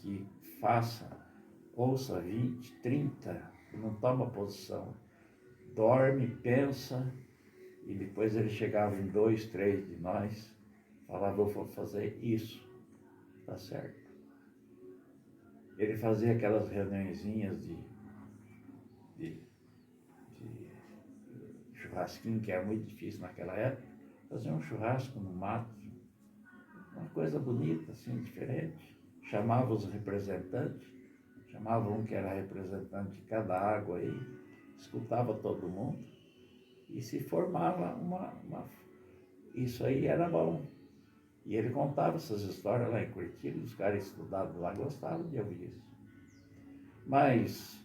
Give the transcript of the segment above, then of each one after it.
que faça, ouça 20, 30, não toma posição, dorme, pensa, e depois ele chegava em 2, 3 de nós, falava, eu vou fazer isso, tá certo? Ele fazia aquelas reuniõezinhas de churrasquinho, que era muito difícil naquela época, fazia um churrasco no mato, uma coisa bonita, assim, diferente. Chamava os representantes, chamava um que era representante de cada água aí, escutava todo mundo e se formava Isso aí era bom. E ele contava essas histórias lá em Curitiba, os caras estudados lá gostavam de ouvir isso. Mas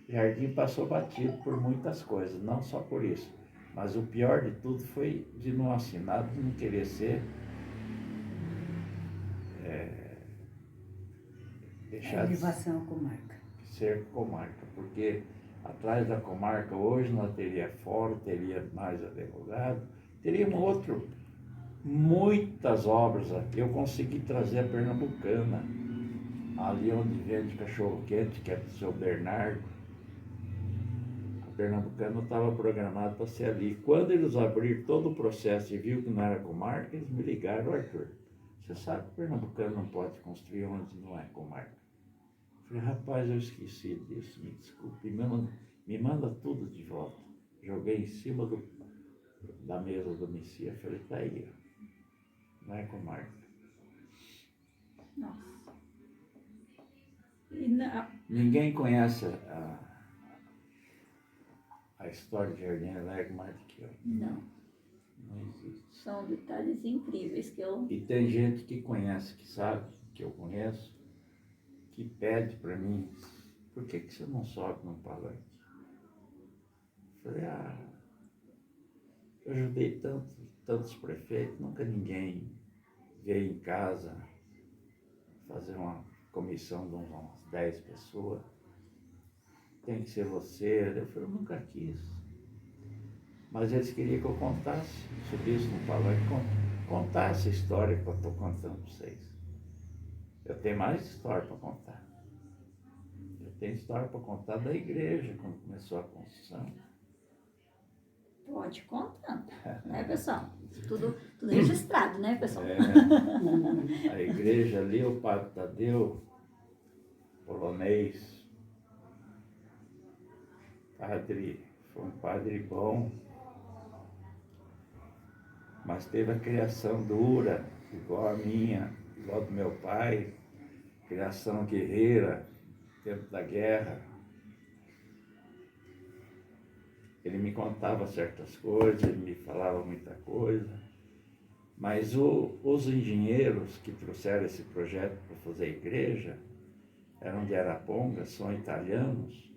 Jardim passou batido por muitas coisas, não só por isso. Mas o pior de tudo foi de não assinar, de não querer deixar de Elevação comarca. ser comarca, porque atrás da comarca hoje nós teria fórum, teria mais advogado, teria muitas obras aqui. Eu consegui trazer a Pernambucana, ali onde vende cachorro-quente, que é do seu Bernardo. A Pernambucana estava programada para ser ali. Quando eles abriram todo o processo e viu que não era comarca, eles me ligaram, Arthur, você sabe que o Pernambucano não pode construir onde não é comarca. Eu falei, rapaz, eu esqueci disso, me desculpe, me manda tudo de volta. Joguei em cima da mesa do Messias, falei, tá aí, ó. Não é comarca. Nossa. E Ninguém conhece a história de Jardim Alegre mais do que eu. não. Não existe. São detalhes incríveis que eu... E tem gente que conhece, que sabe, que eu conheço, que pede para mim, por que você não sobe num palanque? Eu falei, eu ajudei tantos prefeitos, nunca ninguém veio em casa fazer uma comissão de umas 10 pessoas. Tem que ser você. Eu falei, eu nunca quis. Mas eles queriam que eu contasse, subisse no palanque, contasse a história que eu estou contando para vocês. Eu tenho mais história para contar. Eu tenho história para contar da igreja, quando começou a construção. Pode contar, né, pessoal? Tudo registrado, né, pessoal? A igreja ali, o padre Tadeu, polonês, foi um padre bom, mas teve a criação dura, igual a minha, igual do meu pai, criação guerreira, tempo da guerra. Ele me contava certas coisas, ele me falava muita coisa, mas os engenheiros que trouxeram esse projeto para fazer a igreja eram de Araponga, são italianos,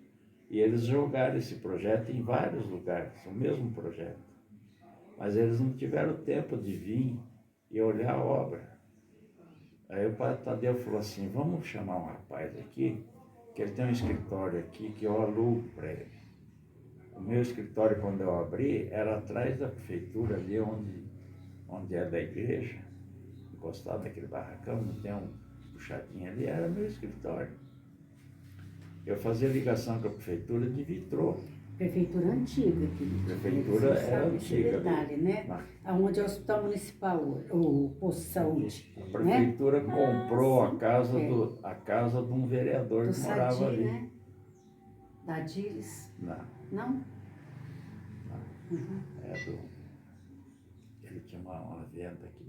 e eles jogaram esse projeto em vários lugares, o mesmo projeto. Mas eles não tiveram tempo de vir e olhar a obra. Aí o padre Tadeu falou assim, vamos chamar um rapaz aqui, que ele tem um escritório aqui que eu alugo para ele. O meu escritório, quando eu abri, era atrás da prefeitura, ali onde é da igreja, encostado naquele barracão, não tem um puxadinho ali, era meu escritório. Eu fazia ligação com a prefeitura de Vitrô. Prefeitura antiga, querido. Prefeitura Você era sabe esse antiga. detalhe, né? Onde é o Hospital Municipal, o posto de saúde. A prefeitura comprou sim. a casa de um vereador Do que morava Sadi, ali. né? Da Adílis. Não, Não? Uhum. ele tinha uma venda aqui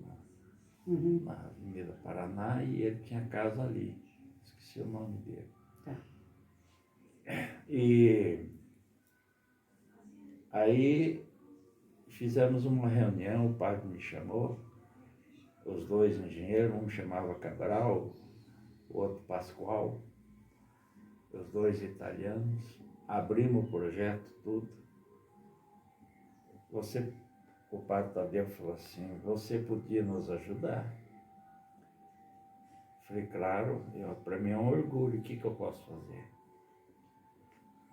Uhum. na Avenida Paraná e ele tinha casa ali. Esqueci o nome dele. Tá. E aí fizemos uma reunião, o padre me chamou, os dois engenheiros, um chamava Cabral, o outro Pascoal, os dois italianos, abrimos o projeto, tudo. O padre Tadeu falou assim, você podia nos ajudar? Falei, claro, para mim é um orgulho, o que eu posso fazer?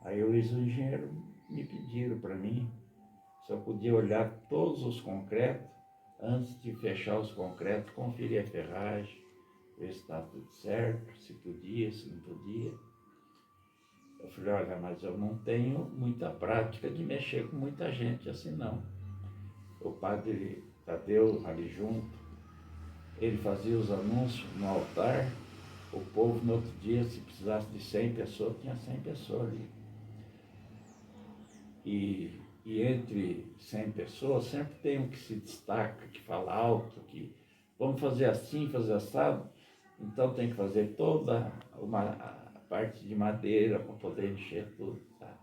Aí os engenheiros me pediram para mim se eu podia olhar todos os concretos, antes de fechar os concretos, conferir a ferragem, ver se estava tudo certo, se podia, se não podia. Eu falei, olha, mas eu não tenho muita prática de mexer com muita gente assim não. O padre Tadeu ali junto, ele fazia os anúncios no altar, o povo no outro dia, se precisasse de 100 pessoas, tinha 100 pessoas ali. E entre 100 pessoas sempre tem um que se destaca, que fala alto, que vamos fazer assim, fazer assado. Então tem que fazer toda a parte de madeira para poder encher tudo. Tá?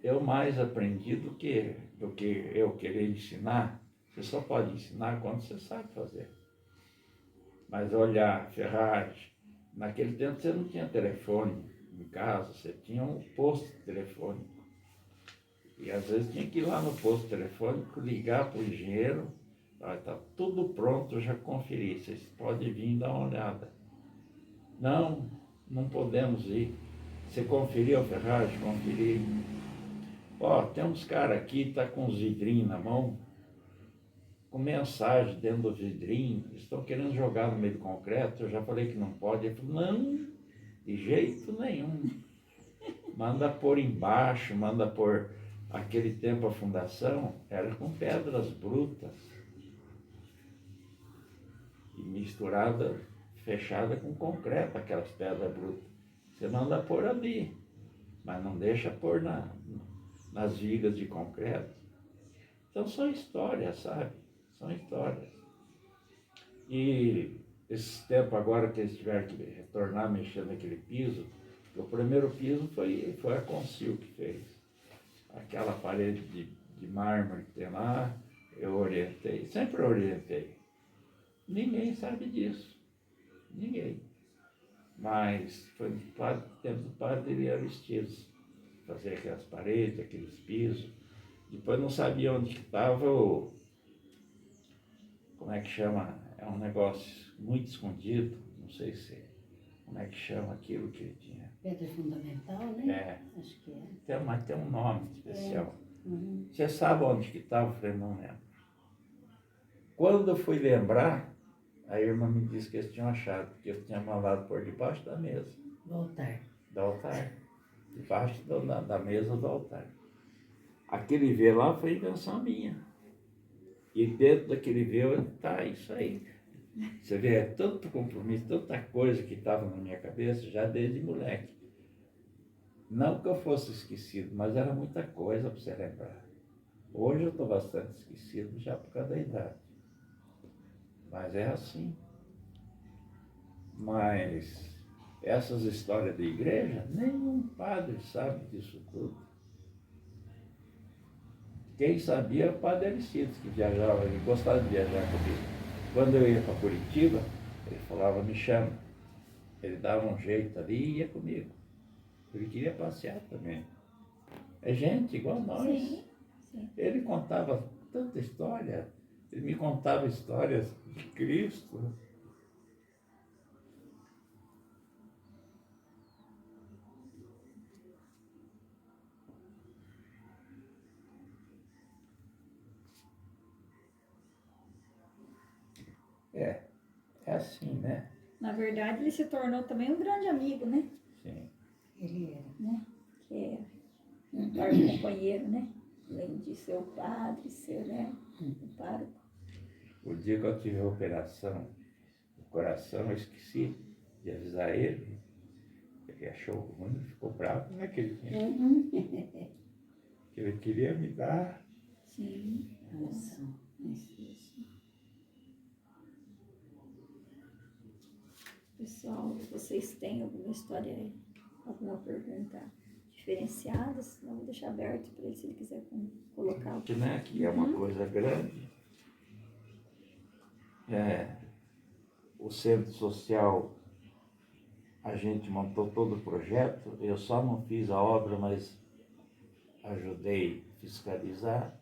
Eu mais aprendi do que eu querer ensinar. Você só pode ensinar quando você sabe fazer. Mas olhar, ferragem, naquele tempo você não tinha telefone em casa, você tinha um posto telefônico. E às vezes tinha que ir lá no posto telefônico, ligar para o engenheiro, está tudo pronto, eu já conferi, vocês podem vir dar uma olhada. Não, não podemos ir. Você conferiu a ferragem? Conferi. Ó, tem uns caras aqui, tá com os vidrinhos na mão, com mensagem dentro do vidrinho, estão querendo jogar no meio do concreto, eu já falei que não pode. Ele falou, não, de jeito nenhum. Manda pôr embaixo, manda pôr. Aquele tempo a fundação era com pedras brutas e misturada, fechada com concreto, aquelas pedras brutas. Você manda pôr ali, mas não deixa pôr nas vigas de concreto. Então são histórias, sabe? São histórias. E esse tempo agora que eles tiveram que retornar mexendo naquele piso, o primeiro piso foi a Consil que fez. Aquela parede de mármore que tem lá, eu orientei, sempre orientei. Ninguém sabe disso, ninguém. Mas foi no tempo do padre Aristides, fazer aquelas paredes, aqueles pisos. Depois não sabia onde estava como é que chama, é um negócio muito escondido, não sei se, como é que chama aquilo que ele tinha. Pedra fundamental, né? É. Acho que é. Mas tem um nome especial. Uhum. Você sabe onde que estava? Eu falei, não lembro. Quando eu fui lembrar, a irmã me disse que eles tinham achado, porque eu tinha mandado por debaixo da mesa. Do altar. Do altar. Debaixo da mesa do altar. Aquele V lá foi invenção minha. E dentro daquele V está isso aí. Você vê, é tanto compromisso, tanta coisa que estava na minha cabeça já desde moleque. Não que eu fosse esquecido, mas era muita coisa para você lembrar. Hoje eu estou bastante esquecido já por causa da idade. Mas é assim. Mas essas histórias da igreja, nenhum padre sabe disso tudo. Quem sabia é o padre Aristides, que viajava, ele gostava de viajar comigo. Quando eu ia para Curitiba, ele falava, me chama. Ele dava um jeito ali e ia comigo. Ele queria passear também. É gente igual nós. Sim, sim. Ele contava tanta história. Ele me contava histórias de Cristo. É assim, né? Na verdade, ele se tornou também um grande amigo, né? Sim. Ele era. Né? Que é um parco companheiro, né? Além de ser o padre, ser, né? O pároco. O dia que eu tive a operação no coração, eu esqueci de avisar ele. Ele achou ruim, ficou bravo naquele dia. Uhum. Que ele queria me dar. Sim. Nossa. Isso. Pessoal, vocês têm alguma história aí? Alguma pergunta diferenciada? Senão eu vou deixar aberto para ele, se ele quiser colocar. Que, né, que é uma coisa grande. O centro social, a gente montou todo o projeto. Eu só não fiz a obra, mas ajudei a fiscalizar.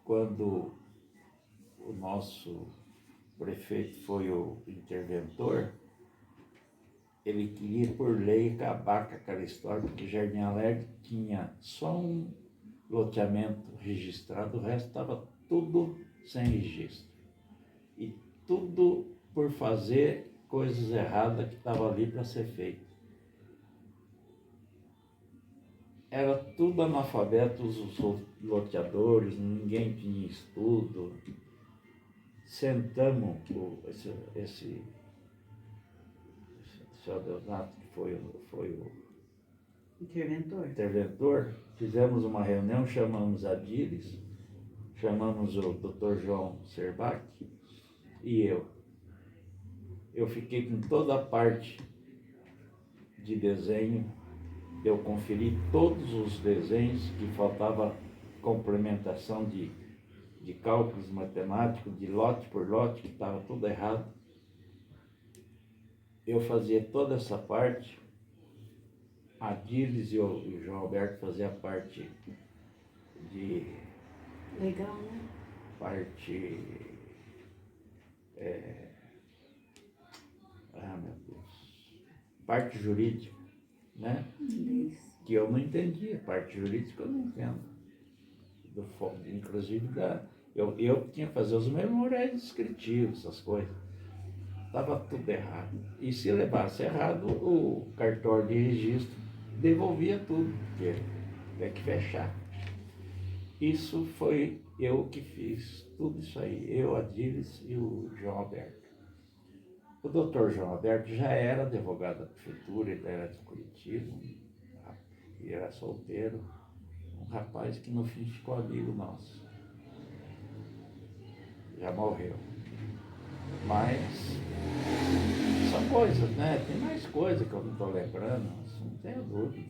Quando o nosso prefeito foi o interventor, ele queria, por lei, acabar com aquela história, porque Jardim Alegre tinha só loteamento registrado, o resto estava tudo sem registro. E tudo por fazer coisas erradas que estavam ali para ser feito. Era tudo analfabetos, os loteadores, ninguém tinha estudo. Sentamos esse seu Deodato, que foi o interventor, fizemos uma reunião, chamamos a Díris, chamamos o Dr. João Serbach e eu. Eu fiquei com toda a parte de desenho, eu conferi todos os desenhos que faltava complementação de cálculos matemáticos, de lote por lote, que estava tudo errado. Eu fazia toda essa parte, a Díris e o João Alberto faziam a parte de... Legal, né? Parte... meu Deus... Parte jurídica, né? Isso. Que eu não entendia, parte jurídica eu não entendo. Inclusive, eu tinha que fazer os memoriais descritivos, essas coisas. Estava tudo errado. E se levasse errado, o cartório de registro devolvia tudo, porque tem que fechar. Isso foi eu que fiz, tudo isso aí. Eu, a Díris e o João Alberto. O doutor João Alberto já era advogado da prefeitura, ele era de Curitiba, ele era solteiro, um rapaz que no fim ficou amigo nosso. Já morreu. Mas são coisas, né? Tem mais coisa que eu não estou lembrando, não tenho dúvida.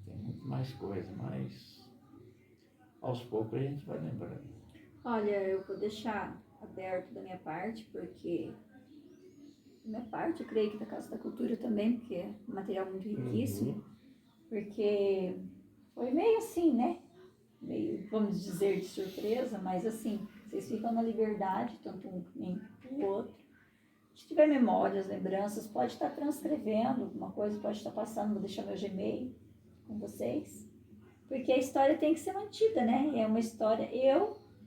Tem muito mais coisa, mas aos poucos a gente vai lembrando. Olha, eu vou deixar aberto da minha parte, porque da minha parte, eu creio que da Casa da Cultura também, porque é um material muito riquíssimo, porque foi meio assim, né? Meio, vamos dizer, de surpresa, mas assim, vocês ficam na liberdade, tanto um nem o outro. Se tiver memórias, lembranças, pode estar transcrevendo alguma coisa, pode estar passando, vou deixar meu Gmail com vocês. Porque a história tem que ser mantida, né? É uma história...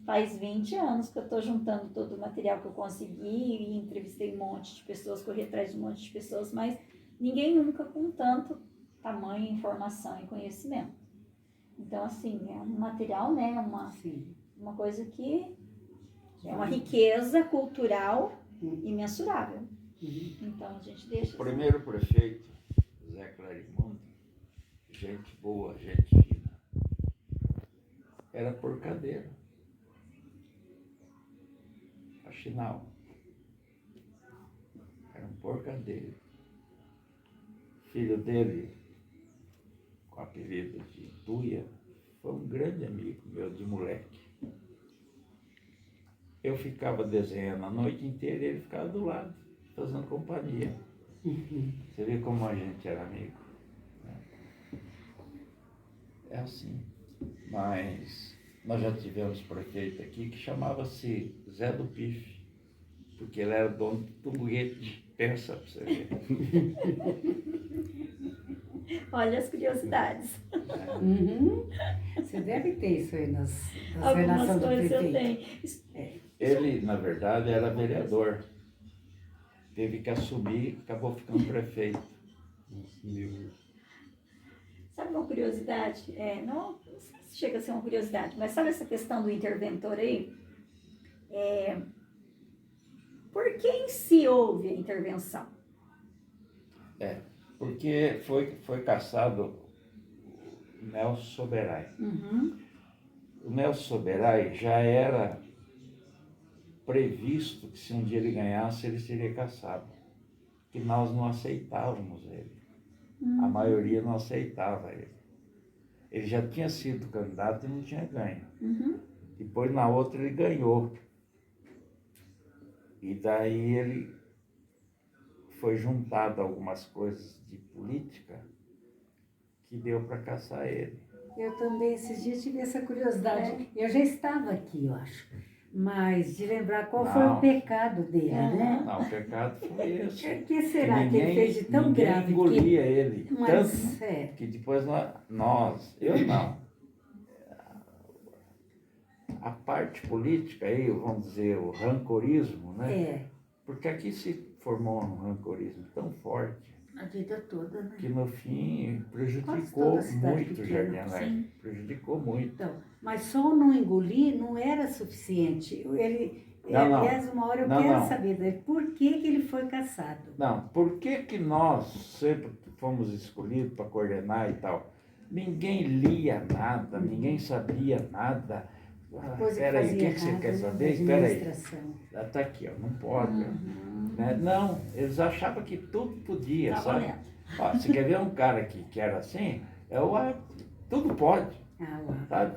Faz 20 anos que eu estou juntando todo o material que eu consegui e entrevistei um monte de pessoas, corri atrás de um monte de pessoas, mas ninguém nunca com tanto tamanho, informação e conhecimento. Então, assim, é um material, né? Uma coisa que é uma riqueza cultural imensurável. Então, a gente deixa... O primeiro prefeito, Zé Clarimundo, gente boa, gente fina, era porcadeiro. Faxinal. Era um porcadeiro. Filho dele, com o apelido de Tuia, foi um grande amigo meu de moleque. Eu ficava desenhando a noite inteira e ele ficava do lado, fazendo companhia. Você vê como a gente era amigo, né? É assim. Mas nós já tivemos prefeito aqui que chamava-se Zé do Pife, porque ele era dono de foguete. Pensa pra você ver. Olha as curiosidades. Você deve ter isso aí nas Algumas relações do coisas eu prefeito. tenho. Ele, na verdade, era vereador. Teve que assumir, acabou ficando prefeito. Sabe uma curiosidade? Não sei se chega a ser uma curiosidade, mas sabe essa questão do interventor aí? Por que em si houve a intervenção? Porque foi caçado o Nelson Soberai. O Nelson Soberai já era previsto que se um dia ele ganhasse, ele seria caçado. Que nós não aceitávamos ele. A maioria não aceitava ele. Ele já tinha sido candidato e não tinha ganho. Depois, na outra, ele ganhou. E daí ele foi juntado a algumas coisas de política que deu para caçar ele. Eu também, esses dias, tive essa curiosidade. Eu já estava aqui, eu acho. Mas de lembrar qual foi o pecado dele, né? Não, o pecado foi esse. O que será que ele fez de tão grave? Ninguém engolia ele. Mas, Tanto que depois eu não, a parte política aí, vamos dizer, o rancorismo, né? É, Porque aqui se formou um rancorismo tão forte a vida toda, né? que no fim Quase prejudicou toda cidade muito o pequena, Jardim Alerta. sim. Prejudicou muito. Então, mas só não engolir não era suficiente. Não. Aliás, uma hora eu Não, quero não. saber dele, por que que ele foi caçado? Não, por que que nós sempre fomos escolhidos para coordenar e tal? Ninguém lia nada, ninguém sabia nada. Coisa que Peraí, o fazia que você errado, quer né, saber? da Espera aí. administração. Está aqui, ó, não pode. Uhum. Né? Não, eles achavam que tudo podia, Tá sabe? valendo. Ó, você quer ver um cara que era assim? Tudo pode, Ah, lá. sabe?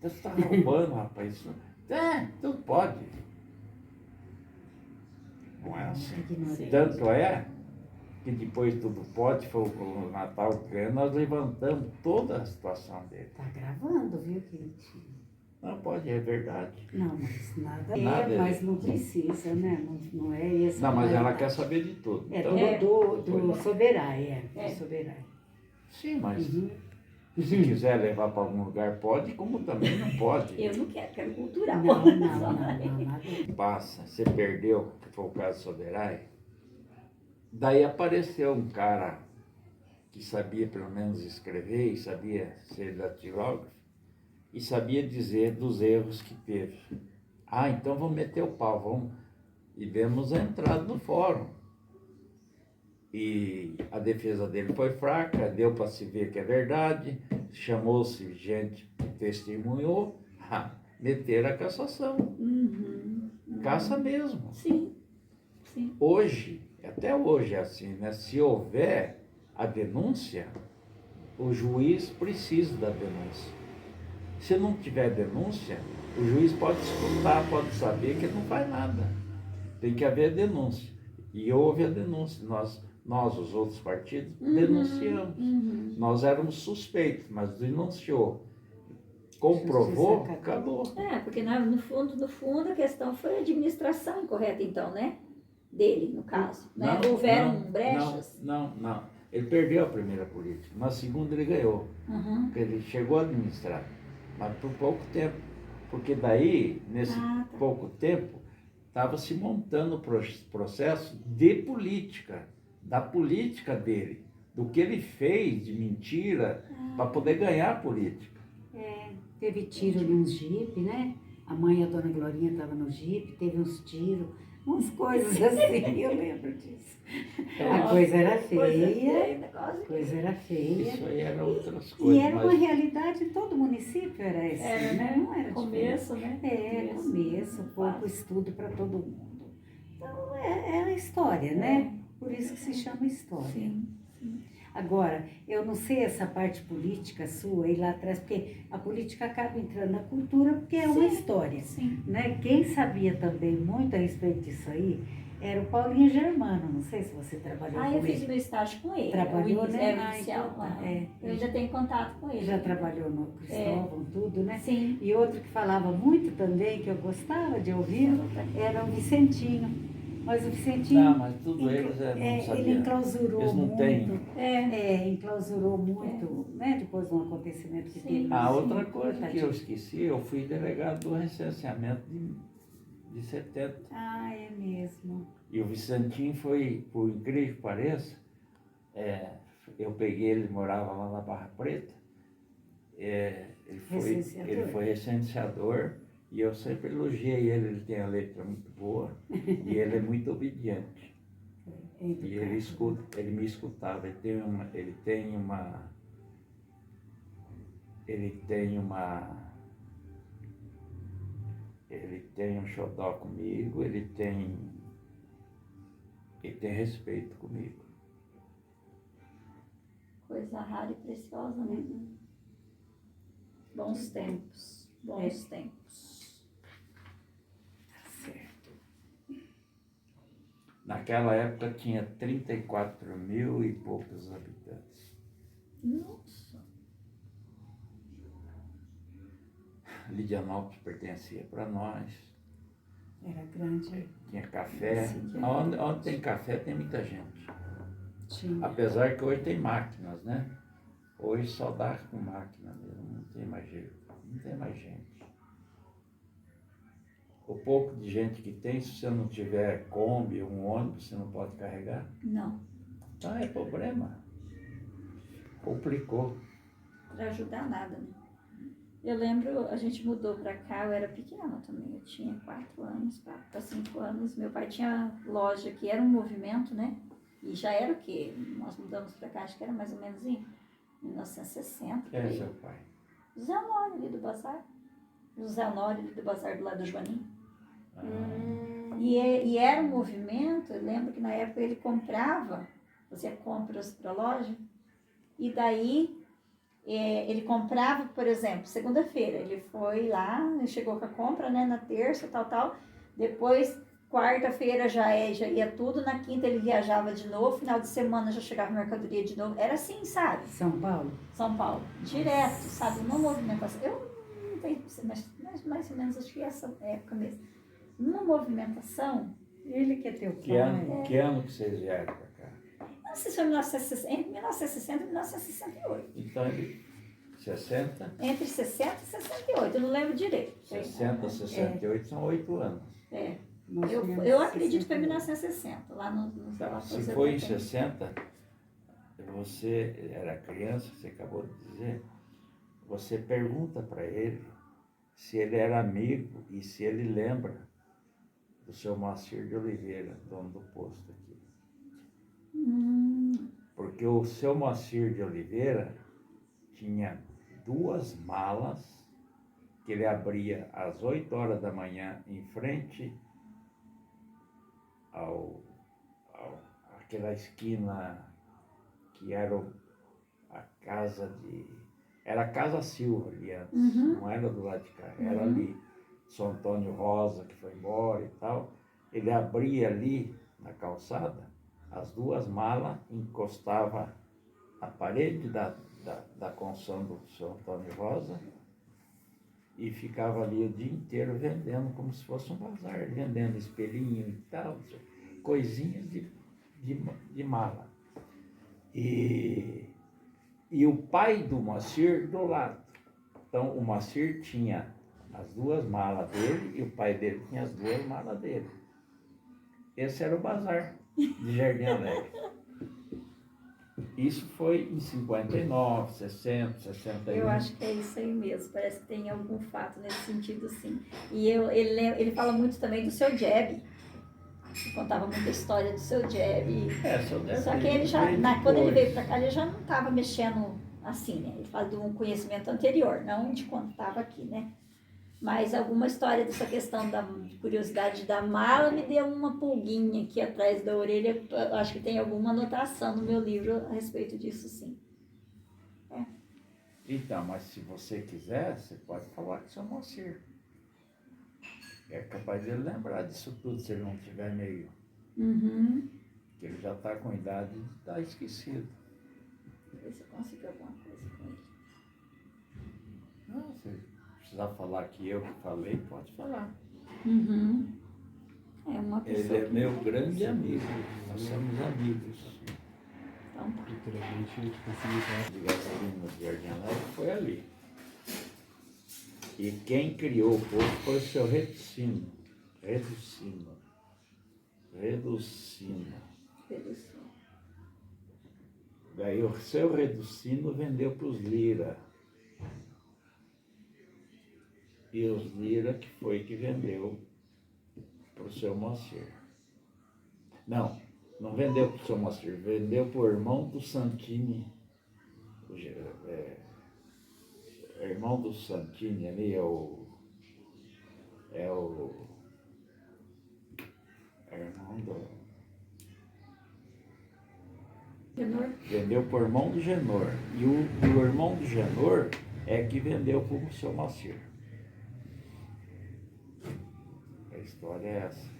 Você está roubando, rapaz. Isso, tudo pode. Não é assim. Ignorante. Tanto é que depois tudo pode, foi o Natal que nós levantamos toda a situação dele. Tá gravando, viu, Kate? Não pode, é verdade. Não, mas nada, Nada é- mas não precisa, né? Não é esse. Não, mas ela quer saber de tudo. É Então, do Soberai, É. do Soberai. sim, mas Uhum. se quiser levar para algum lugar, pode, como também não pode. Eu não quero cultural. Não, nada. Passa, você perdeu, que foi o caso Soberai. Daí apareceu um cara que sabia pelo menos escrever e sabia ser datilógrafo e sabia dizer dos erros que teve. Ah, então vamos meter o pau, vamos. E demos a entrada no fórum. E a defesa dele foi fraca, deu para se ver que é verdade, chamou-se gente que testemunhou, meteram a cassação. Uhum. Caça mesmo. Sim. Hoje, até hoje é assim, né? Se houver a denúncia, o juiz precisa da denúncia. Se não tiver denúncia, o juiz pode escutar, pode saber que ele não faz nada. Tem que haver denúncia. E houve a denúncia. Nós os outros partidos, denunciamos. Uhum. Nós éramos suspeitos, mas denunciou. Comprovou, Justiça acabou. Porque no fundo a questão foi a administração incorreta, então, né? Dele, no caso. Né? Houveram brechas? Não. Ele perdeu a primeira política. Na segunda ele ganhou. Uhum. Porque ele chegou a administrar, mas por pouco tempo. Porque daí, nesse Tá. pouco tempo, estava se montando o processo de política, da política dele, do que ele fez de mentira para poder ganhar a política. Teve tiro em um jipe, né? A mãe e a dona Glorinha estavam no jipe, teve uns tiros, umas coisas assim, eu lembro disso. A coisa era feia, coisa era feia. Isso aí era outras E coisas. era uma realidade em todo município, era assim, Era, né? né? Não era Começo, né? começo, pouco estudo para todo mundo. Então, é a história, né? Por isso que se chama história. Sim. Agora, eu não sei essa parte política sua aí lá atrás, porque a política acaba entrando na cultura porque é uma história. Sim. Né? Quem sabia também muito a respeito disso aí era o Paulinho Germano, não sei se você trabalhou com Eu ele. fiz meu estágio com ele. Trabalhou, o né? inicial. Então tá, Aham. Eu ainda tenho contato com ele. Já trabalhou no Cristóvão, tudo, né? Sim. E outro que falava muito também, que eu gostava de ouvir, era o Vicentinho. Mas o Vicentinho... Não, mas tudo eles não sabiam. Ele enclausurou Eles não muito. têm. Enclausurou muito, né? Depois de um acontecimento que Sim. teve. Outra coisa que eu esqueci, eu fui delegado do recenseamento de 70. Ah, é mesmo. E o Vicentinho foi, por incrível que pareça, eu peguei ele, morava lá na Barra Preta, ele foi recenseador e eu sempre elogiei ele tem a letra muito boa e ele é muito obediente. E ele me escutava, ele tem um xodó comigo, ele tem respeito comigo. Coisa rara e preciosa, né? Bons tempos. Tempos. Certo. Naquela época tinha 34 mil e poucos habitantes. Nossa. Lidianópolis pertencia para nós. Era grande. Tinha café. Sim, Onde tem café tem muita gente. Tinha. Apesar que hoje tem máquinas, né? Hoje só dá com máquina mesmo, não tem mais jeito, não tem mais gente. o pouco de gente que tem, se você não tiver Kombi, um ônibus, você não pode carregar? Não. Então é problema. Complicou. Para ajudar nada, né? Eu lembro, a gente mudou para cá, eu era pequena também, eu tinha 4 anos, 4 para 5 anos. Meu pai tinha loja que era um movimento, né? E já era o quê? Nós mudamos para cá, acho que era mais ou menos em 1960. Quem é seu pai? José Honório ali do Bazar. José Honório ali do Bazar do lado do Joaninho. E era um movimento, eu lembro que na época ele comprava, fazia compras para a loja, e daí ele comprava, por exemplo, segunda-feira, ele foi lá, ele chegou com a compra, né, na terça, tal, depois quarta-feira já ia tudo, na quinta ele viajava de novo, final de semana já chegava mercadoria de novo, era assim, sabe? São Paulo? São Paulo, direto, sabe, uma movimentação, eu não tenho, mas mais ou menos acho que essa época mesmo, uma movimentação. Ele que é teu pai. Que ano que vocês vieram para cá? Não sei se foi entre 1960 e 1968. Então, ele, 60? Entre 60 e 68, eu não lembro direito. 60, 68 são 8 anos. Eu acredito que foi em 1960, lá no Tá, se foi em 60, você era criança, você acabou de dizer, você pergunta para ele se ele era amigo e se ele lembra do seu Moacir de Oliveira, dono do posto aqui. Porque o seu Moacir de Oliveira tinha 2 malas que ele abria às 8 horas da manhã em frente àquela esquina que era a casa de... Era a Casa Silva ali antes, não era do lado de cá, era ali. São Antônio Rosa, que foi embora e tal. Ele abria ali na calçada, as 2 malas, encostava a parede da construção do São Antônio Rosa e ficava ali o dia inteiro vendendo, como se fosse um bazar, vendendo espelhinho e tal, coisinhas de mala. E o pai do Moacir do lado. Então o Moacir tinha as 2 malas dele e o pai dele tinha as 2 malas dele. Esse era o bazar de Jardim Alegre. Isso foi em 59, 60, 61. Eu acho que é isso aí mesmo, parece que tem algum fato nesse sentido, sim. E ele fala muito também do seu Jeb. Ele contava muita história do seu Jeb. Seu Jeb. Só que ele já, quando ele veio para cá, ele já não estava mexendo assim, né? Ele fala de um conhecimento anterior, não de quando estava aqui, né? Mas alguma história dessa questão da curiosidade da mala me deu uma pulguinha aqui atrás da orelha. Eu acho que tem alguma anotação no meu livro a respeito disso, sim. Então, mas se você quiser, você pode falar com o seu Moacir. É capaz de ele lembrar disso tudo, se ele não estiver meio... Que ele já está com idade de estar esquecido. Ver se eu consigo alguma coisa com ele. Não, se precisar falar que eu que falei, pode falar. É uma pessoa. Ele é meu grande amigo, nós somos amigos. Então tá. Literalmente a gente conseguiu De gasolina de Jardim Alegre foi ali. E quem criou o povo foi o seu Reducino. Daí o seu Reducino vendeu para os Lira. E os Lira que foi que vendeu para o seu Moacir. Não vendeu para o seu Moacir, vendeu para o irmão do Santini. Irmão do Santini ali é o irmão do... Genor? Vendeu para o irmão do Genor. E o irmão do Genor é que vendeu para o seu Moacir. A história é essa.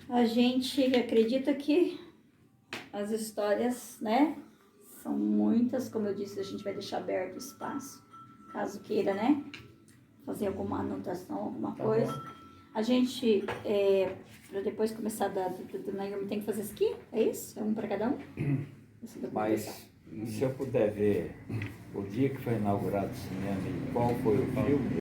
A gente acredita que as histórias, né, são muitas, como eu disse, a gente vai deixar aberto o espaço, caso queira, né, fazer alguma anotação, alguma coisa. Bom. A gente, para depois começar do Naomi, tem que fazer isso aqui? É isso? É um para cada um? essa documentação. Mas se eu puder ver o dia que foi inaugurado o cinema e qual foi o filme,